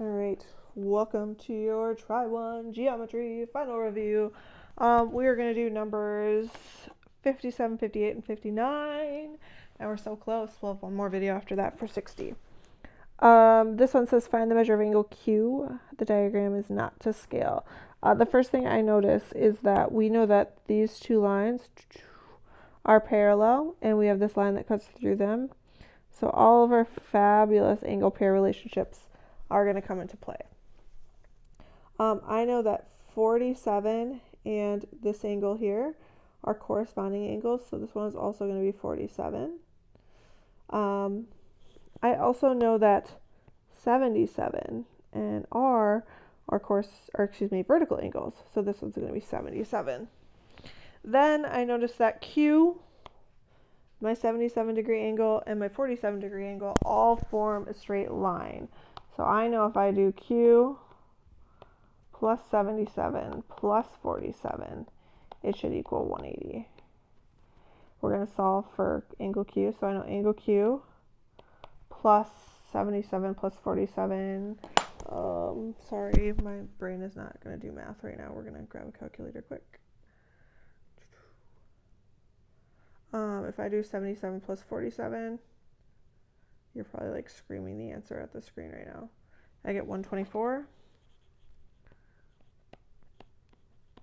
Alright, welcome to your T1 Geometry final review. We are going to do numbers 57, 58, and 59, and we're so close. We'll have one more video after that for 60. This one says find the measure of angle Q. The diagram is not to scale. The first thing I notice is that we know that these two lines are parallel, and we have this line that cuts through them. So all of our fabulous angle pair relationships are going to come into play. I know that 47 and this angle here are corresponding angles, so this one is also going to be 47. I also know that 77 and R are vertical angles, so this one's going to be 77. Then I noticed that Q, my 77-degree angle, and my 47-degree angle all form a straight line. So I know if I do Q plus 77 plus 47, it should equal 180. We're going to solve for angle Q. So I know angle Q plus 77 plus 47. Sorry, my brain is not going to do math right now. We're going to grab a calculator quick. If I do 77 plus 47, you're probably like screaming the answer at the screen right now. I get 124.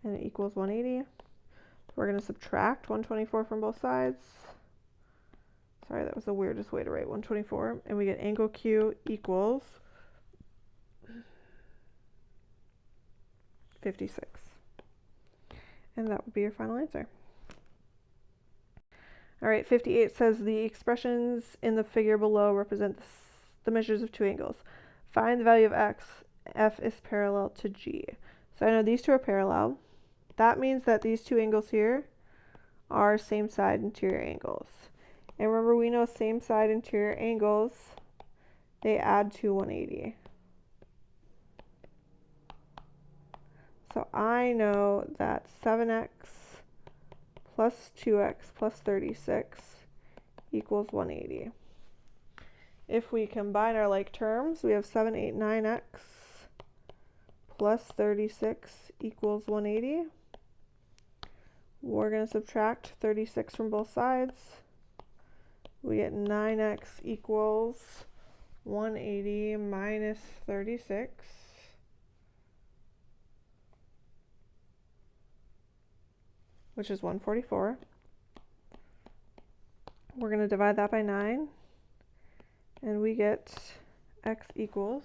And it equals 180. So we're going to subtract 124 from both sides. Sorry, that was the weirdest way to write 124. And we get angle Q equals 56. And that would be your final answer. All right, 58 says the expressions in the figure below represent the measures of two angles. Find the value of x. F is parallel to G. So I know these two are parallel. That means that these two angles here are same side interior angles. And remember, we know same side interior angles, they add to 180. So I know that 7x plus 2x plus 36 equals 180. If we combine our like terms, we have 7, 8, 9x plus 36 equals 180. We're going to subtract 36 from both sides. We get 9x equals 180 minus 36. Which is 144. We're going to divide that by 9. And we get x equals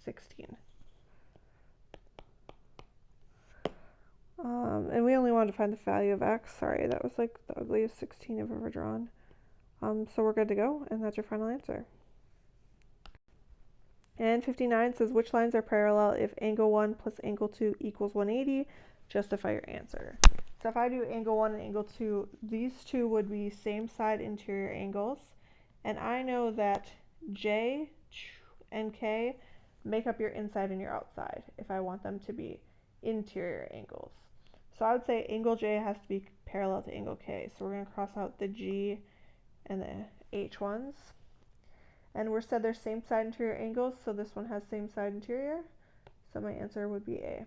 16. And we only wanted to find the value of x. Sorry, that was like the ugliest 16 I've ever drawn. So we're good to go, and that's your final answer. And 59 says which lines are parallel if angle 1 plus angle 2 equals 180? Justify your answer. So if I do angle 1 and angle 2, these two would be same side interior angles. And I know that J and K make up your inside and your outside if I want them to be interior angles. So I would say angle J has to be parallel to angle K. So we're going to cross out the G and the H ones. And we're said they're same side interior angles, so this one has same side interior. So my answer would be A.